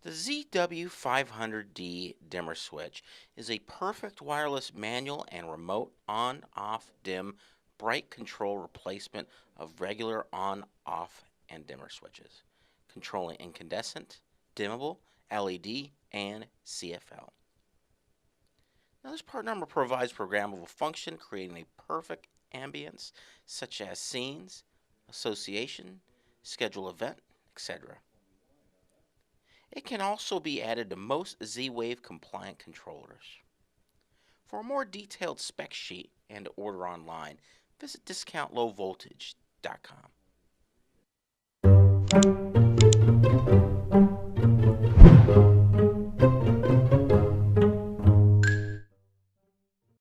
The ZW500D dimmer switch is a perfect wireless manual and remote on-off dim bright control replacement of regular on-off and dimmer switches, controlling incandescent, dimmable, LED, and CFL. Now this part number provides programmable function, creating a perfect ambience such as scenes, association, schedule event, etc. It can also be added to most Z-Wave compliant controllers. For a more detailed spec sheet and to order online, visit discountlowvoltage.com.